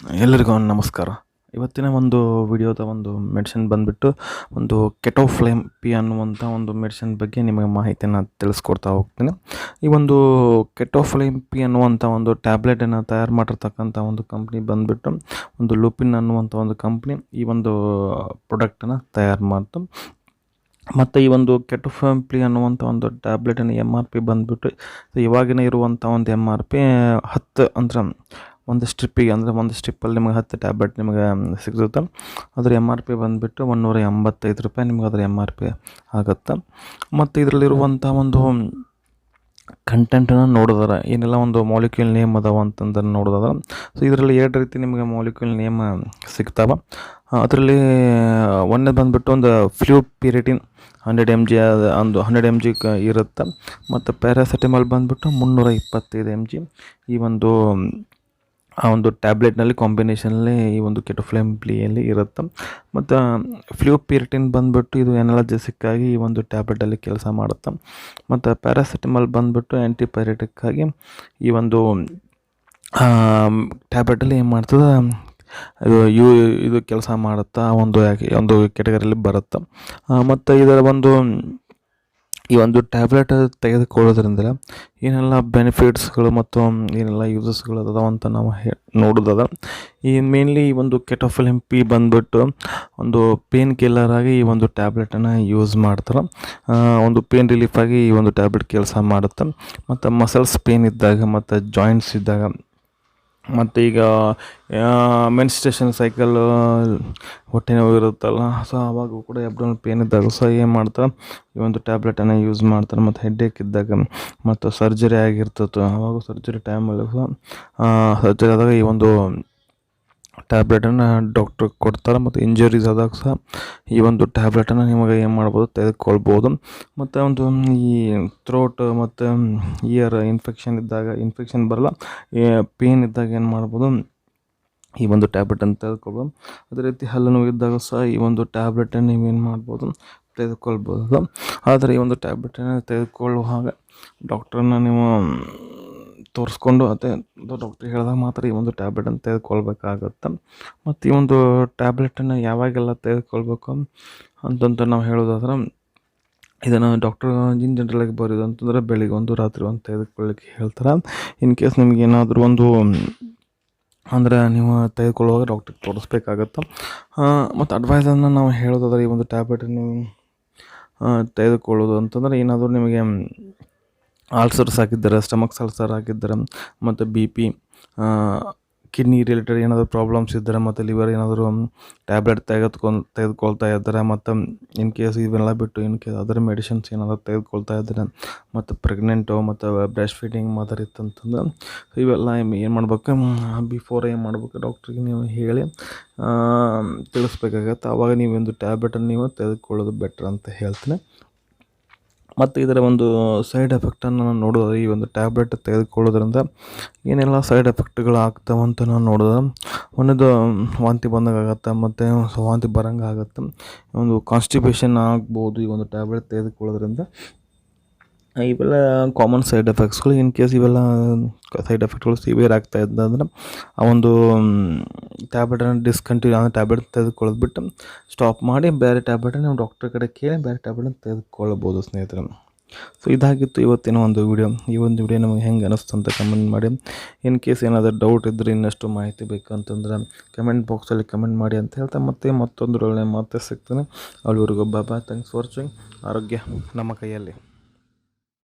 ಎಲ್ಲರಿಗೂ ನಮಸ್ಕಾರ. ಇವತ್ತಿನ ಒಂದು ವಿಡಿಯೋದ ಒಂದು ಮೆಡಿಸಿನ್ ಬಂದುಬಿಟ್ಟು ಒಂದು ಕೆಟೋಫ್ಲೇಮ್ ಪಿ ಅನ್ನುವಂಥ ಒಂದು ಮೆಡಿಸಿನ್ ಬಗ್ಗೆ ನಿಮಗೆ ಮಾಹಿತಿಯನ್ನು ತಿಳಿಸ್ಕೊಡ್ತಾ ಹೋಗ್ತೀನಿ. ಈ ಒಂದು ಕೆಟೋಫ್ಲೇಮ್ ಪಿ ಅನ್ನುವಂಥ ಒಂದು ಟ್ಯಾಬ್ಲೆಟನ್ನು ತಯಾರು ಮಾಡಿರ್ತಕ್ಕಂಥ ಒಂದು ಕಂಪ್ನಿ ಬಂದುಬಿಟ್ಟು ಒಂದು ಲೂಪಿನ್ ಅನ್ನುವಂಥ ಒಂದು ಕಂಪ್ನಿ ಈ ಒಂದು ಪ್ರಾಡಕ್ಟನ್ನು ತಯಾರು ಮಾಡ್ತು. ಮತ್ತು ಈ ಒಂದು ಕೆಟೋಫ್ಲೇಮ್ ಪಿ ಅನ್ನುವಂಥ ಒಂದು ಟ್ಯಾಬ್ಲೆಟನ್ನು MRP ಬಂದುಬಿಟ್ಟು ಇವಾಗಿನ ಇರುವಂಥ ಒಂದು MRP 10 ಅಂದ್ರೆ ಒಂದು ಸ್ಟ್ರಿಪ್ಪಿಗೆ ಅಂದರೆ ಒಂದು ಸ್ಟ್ರಿಪ್ಪಲ್ಲಿ ನಿಮಗೆ 10 ಟ್ಯಾಬ್ಲೆಟ್ ನಿಮಗೆ ಸಿಗುತ್ತೆ. ಅದರ MRP ಬಂದುಬಿಟ್ಟು ₹185 ನಿಮಗೆ ಅದರ MRP ಆಗುತ್ತೆ. ಮತ್ತು ಇದರಲ್ಲಿರುವಂಥ ಒಂದು ಕಂಟೆಂಟನ್ನು ನೋಡಿದ್ರೆ ಏನೆಲ್ಲ ಒಂದು ಮಾಲಿಕ್ಯೂಲ್ ನೇಮ್ ಅದಾವ ಅಂತಂದ್ರೆ ನೋಡಿದ್ರೆ, ಸೊ ಇದರಲ್ಲಿ 2 ರೀತಿ ನಿಮಗೆ ಮಾಲಿಕ್ಯೂಲ್ ನೇಮ್ ಸಿಗ್ತಾವೆ. ಅದರಲ್ಲಿ ಒಂದೇ ಬಂದುಬಿಟ್ಟು ಒಂದು ಫ್ಲೂಪಿರಿಟಿನ್ 100 mg ಒಂದು 100 mg ಇರುತ್ತೆ. ಮತ್ತು ಪ್ಯಾರಾಸೆಟಮಾಲ್ ಬಂದುಬಿಟ್ಟು 325 mg ಈ ಒಂದು ಆ ಒಂದು ಟ್ಯಾಬ್ಲೆಟ್ನಲ್ಲಿ ಕಾಂಬಿನೇಷನಲ್ಲಿ ಈ ಒಂದು ಕೆಟೋಫ್ಲೇಮ್ ಪಿಯಲ್ಲಿ ಇರುತ್ತೆ. ಮತ್ತು ಫ್ಲೂಪಿರಿಟಿನ್ ಬಂದುಬಿಟ್ಟು ಇದು ಎನರ್ಜೆಸಿಕ್ಕಾಗಿ ಈ ಒಂದು ಟ್ಯಾಬ್ಲೆಟಲ್ಲಿ ಕೆಲಸ ಮಾಡುತ್ತೆ. ಮತ್ತು ಪ್ಯಾರಾಸೆಟಮಾಲ್ ಬಂದುಬಿಟ್ಟು ಆ್ಯಂಟಿಪೈರೆಟಿಕ್ಕಾಗಿ ಈ ಒಂದು ಟ್ಯಾಬ್ಲೆಟಲ್ಲಿ ಏನು ಮಾಡ್ತದೆ ಇದು ಕೆಲಸ ಮಾಡುತ್ತಾ ಒಂದು ಕೆಟಗರಿಯಲ್ಲಿ ಬರುತ್ತೆ. ಮತ್ತು ಇದರ ಈ ಒಂದು ಟ್ಯಾಬ್ಲೆಟ್ ತೆಗೆದುಕೊಳ್ಳೋದ್ರಿಂದ ಏನೆಲ್ಲ ಬೆನಿಫಿಟ್ಸ್ಗಳು ಮತ್ತು ಏನೆಲ್ಲ ಯೂಸಸ್ಗಳು ಅದಾವ ಅಂತ ನಾವು ನೋಡೋದಾದ ಈ ಮೇನ್ಲಿ ಈ ಒಂದು ಕೆಟೋಫ್ಲೇಮ್ ಪಿ ಬಂದುಬಿಟ್ಟು ಒಂದು ಪೇನ್ ಕಿಲ್ಲರ್ ಆಗಿ ಈ ಒಂದು ಟ್ಯಾಬ್ಲೆಟನ್ನು ಯೂಸ್ ಮಾಡ್ತಾರೆ. ಒಂದು ಪೇನ್ ರಿಲೀಫಾಗಿ ಈ ಒಂದು ಟ್ಯಾಬ್ಲೆಟ್ ಕೆಲಸ ಮಾಡುತ್ತೆ. ಮತ್ತು ಮಸಲ್ಸ್ ಪೇನ್ ಇದ್ದಾಗ ಮತ್ತು ಜಾಯಿಂಟ್ಸ್ ಇದ್ದಾಗ ಮತ್ತು ಈಗ ಮೆನ್ಸ್ಟ್ರೇಷನ್ ಸೈಕಲ್ ಹೊಟ್ಟೆ ನೋವು ಇರುತ್ತಲ್ಲ, ಸೊ ಆವಾಗೂ ಕೂಡ ಅಬ್ಡೋಮಿನಲ್ ಪೇನ್ ಇದ್ದಾಗ ಸೊ ಏನು ಮಾಡ್ತಾರೆ ಈ ಒಂದು ಟ್ಯಾಬ್ಲೆಟನ್ನು ಯೂಸ್ ಮಾಡ್ತಾರೆ. ಮತ್ತು ಹೆಡ್ಏಕ್ ಇದ್ದಾಗ ಮತ್ತು ಸರ್ಜರಿ ಆಗಿರ್ತದೆ ಆವಾಗ ಸರ್ಜರಿ ಟೈಮಲ್ಲಿ ಸರ್ಜರಿ ಆದಾಗ ಈ ಒಂದು ಟ್ಯಾಬ್ಲೆಟನ್ನು ಡಾಕ್ಟ್ರ್ ಕೊಡ್ತಾರೆ. ಮತ್ತು ಇಂಜರೀಸ್ ಆದಾಗ ಸಹ ಈ ಒಂದು ಟ್ಯಾಬ್ಲೆಟನ್ನು ನಿಮಗೆ ಏನು ಮಾಡ್ಬೋದು ತೆಗೆದುಕೊಳ್ಬೋದು. ಮತ್ತು ಒಂದು ಈ ಥ್ರೋಟ್ ಮತ್ತು ಇಯರ್ ಇನ್ಫೆಕ್ಷನ್ ಬರಲ್ಲ, ಪೇನ್ ಇದ್ದಾಗ ಏನು ಮಾಡ್ಬೋದು ಈ ಒಂದು ಟ್ಯಾಬ್ಲೆಟನ್ನು ತೆಗೆದುಕೊಳ್ಬೋದು. ಅದೇ ರೀತಿ ಹಲ್ಲು ನೋವು ಇದ್ದಾಗ ಸಹ ಈ ಒಂದು ಟ್ಯಾಬ್ಲೆಟನ್ನು ನೀವೇನು ಮಾಡ್ಬೋದು ತೆಗೆದುಕೊಳ್ಬೋದು. ಆದರೆ ಈ ಒಂದು ಟ್ಯಾಬ್ಲೆಟನ್ನು ತೆಗೆದುಕೊಳ್ಳುವಾಗ ಡಾಕ್ಟ್ರನ್ನ ನೀವು ತೋರಿಸ್ಕೊಂಡು ಅದೇ ಡಾಕ್ಟ್ರಿಗೆ ಹೇಳಿದಾಗ ಮಾತ್ರ ಈ ಒಂದು ಟ್ಯಾಬ್ಲೆಟನ್ನು ತೆಗೆದುಕೊಳ್ಬೇಕಾಗತ್ತೆ. ಮತ್ತು ಈ ಒಂದು ಟ್ಯಾಬ್ಲೆಟನ್ನು ಯಾವಾಗೆಲ್ಲ ತೆಗೆದುಕೊಳ್ಬೇಕು ಅಂತಂತ ನಾವು ಹೇಳೋದಾದ್ರೆ, ಇದನ್ನು ಡಾಕ್ಟ್ರ್ ಇನ್ ಜನರಲಾಗಿ ಬರೋದು ಅಂತಂದರೆ ಬೆಳಿಗ್ಗೆ ಒಂದು ರಾತ್ರಿ ಒಂದು ತೆಗೆದುಕೊಳ್ಳಿಕ್ಕೆ ಹೇಳ್ತಾರೆ. ಇನ್ ಕೇಸ್ ನಿಮ್ಗೆ ಏನಾದರೂ ಒಂದು ಅಂದರೆ ನೀವು ತೆಗೆದುಕೊಳ್ಳುವಾಗ ಡಾಕ್ಟ್ರಿಗೆ ತೋರಿಸ್ಬೇಕಾಗತ್ತೆ. ಮತ್ತು ಅಡ್ವೈಸನ್ನು ನಾವು ಹೇಳೋದಾದ್ರೆ ಈ ಒಂದು ಟ್ಯಾಬ್ಲೆಟನ್ನು ನೀವು ತೆಗೆದುಕೊಳ್ಳೋದು ಅಂತಂದರೆ ಏನಾದರೂ ನಿಮಗೆ ಆಲ್ಸರ್ಸ್ ಆಗಿದ್ದರೆ, ಸ್ಟಮಕ್ ಅಲ್ಸರ್ ಆಗಿದ್ದರೆ, ಮತ್ತು BP ಕಿಡ್ನಿ ರಿಲೇಟೆಡ್ ಏನಾದರೂ ಪ್ರಾಬ್ಲಮ್ಸ್ ಇದ್ದರೆ, ಮತ್ತು ಲಿವರ್ ಏನಾದರೂ ಟ್ಯಾಬ್ಲೆಟ್ ತೆಗೆದುಕೊಳ್ತಾ ಇದ್ದಾರೆ, ಮತ್ತು ಇನ್ ಕೇಸ್ ಇವೆಲ್ಲ ಬಿಟ್ಟು ಇನ್ ಕೇಸ್ ಅದರ್ ಮೆಡಿಸಿನ್ಸ್ ಏನಾದರೂ ತೆಗೆದುಕೊಳ್ತಾ ಇದ್ದಾರೆ, ಮತ್ತು ಪ್ರೆಗ್ನೆಂಟು ಮತ್ತು ಬ್ರೆಸ್ಟ್ ಫೀಡಿಂಗ್ ಮದರ್ ಇತ್ತಂತಂದ್ರೆ ಇವೆಲ್ಲ ಏನು ಮಾಡ್ಬೇಕು ಬಿಫೋರ್ ಏನು ಮಾಡ್ಬೇಕು ಡಾಕ್ಟ್ರಿಗೆ ನೀವು ಹೇಳಿ ತಿಳಿಸ್ಬೇಕಾಗತ್ತೆ. ಆವಾಗ ನೀವೊಂದು ಟ್ಯಾಬ್ಲೆಟನ್ನು ನೀವು ತೆಗೆದುಕೊಳ್ಳೋದು ಬೆಟ್ರ್ ಅಂತ ಹೇಳ್ತೀನಿ. ಮತ್ತು ಇದರ ಒಂದು ಸೈಡ್ ಎಫೆಕ್ಟನ್ನು ನಾನು ನೋಡೋದು ಈ ಒಂದು ಟ್ಯಾಬ್ಲೆಟ್ ತೆಗೆದುಕೊಳ್ಳೋದ್ರಿಂದ ಏನೆಲ್ಲ ಸೈಡ್ ಎಫೆಕ್ಟ್ಗಳು ಆಗ್ತಾವೆ ಅಂತ ನಾನು ನೋಡಿದ್ರೆ, ಒಂದದು ವಾಂತಿ ಬಂದಂಗೆ ಆಗುತ್ತೆ, ಮತ್ತು ವಾಂತಿ ಬರೋಂಗೆ ಆಗುತ್ತೆ, ಒಂದು ಕಾನ್ಸ್ಟಿಪೇಷನ್ ಆಗ್ಬೋದು ಈ ಒಂದು ಟ್ಯಾಬ್ಲೆಟ್ ತೆಗೆದುಕೊಳ್ಳೋದ್ರಿಂದ. ಇವೆಲ್ಲ ಕಾಮನ್ ಸೈಡ್ ಎಫೆಕ್ಟ್ಸ್ಗಳು. ಇನ್ ಕೇಸ್ ಇವೆಲ್ಲ ಸೈಡ್ ಎಫೆಕ್ಟ್ಗಳು ಸಿವಿಯರ್ ಆಗ್ತಾ ಇದ್ದಂದ್ರೆ ಆ ಒಂದು ಟ್ಯಾಬ್ಲೆಟನ್ನು ಡಿಸ್ಕಂಟಿನ್ಯೂ ಅಂದರೆ ಟ್ಯಾಬ್ಲೆಟ್ ತೆಗೆದುಕೊಳ್ಳೋದು ಬಿಟ್ಟು ಸ್ಟಾಪ್ ಮಾಡಿ ಬೇರೆ ಟ್ಯಾಬ್ಲೆಟನ್ನು ನೀವು ಡಾಕ್ಟ್ರ್ ಕಡೆ ಕೇಳಿ ಬೇರೆ ಟ್ಯಾಬ್ಲೆಟನ್ನು ತೆಗೆದುಕೊಳ್ಳಬೋದು ಸ್ನೇಹಿತರೆ. ಸೊ ಇದಾಗಿತ್ತು ಇವತ್ತಿನ ಒಂದು ವಿಡಿಯೋ. ಈ ಒಂದು ವಿಡಿಯೋ ನಮಗೆ ಹೆಂಗೆ ಅನ್ನಿಸ್ತು ಅಂತ ಕಮೆಂಟ್ ಮಾಡಿ. ಇನ್ ಕೇಸ್ ಏನಾದರೂ ಡೌಟ್ ಇದ್ದರೆ ಇನ್ನಷ್ಟು ಮಾಹಿತಿ ಬೇಕು ಅಂತಂದ್ರೆ ಕಮೆಂಟ್ ಬಾಕ್ಸಲ್ಲಿ ಕಮೆಂಟ್ ಮಾಡಿ ಅಂತ ಹೇಳ್ತಾ ಮತ್ತೊಂದರೊಳಗೆ ಮತ್ತೆ ಸಿಗ್ತಾನೆ. ಅಲ್ಲಿವರೆಗೂ ಬಾಯ್. Thanks for watching. ಆರೋಗ್ಯ ನಮ್ಮ ಕೈಯಲ್ಲಿ.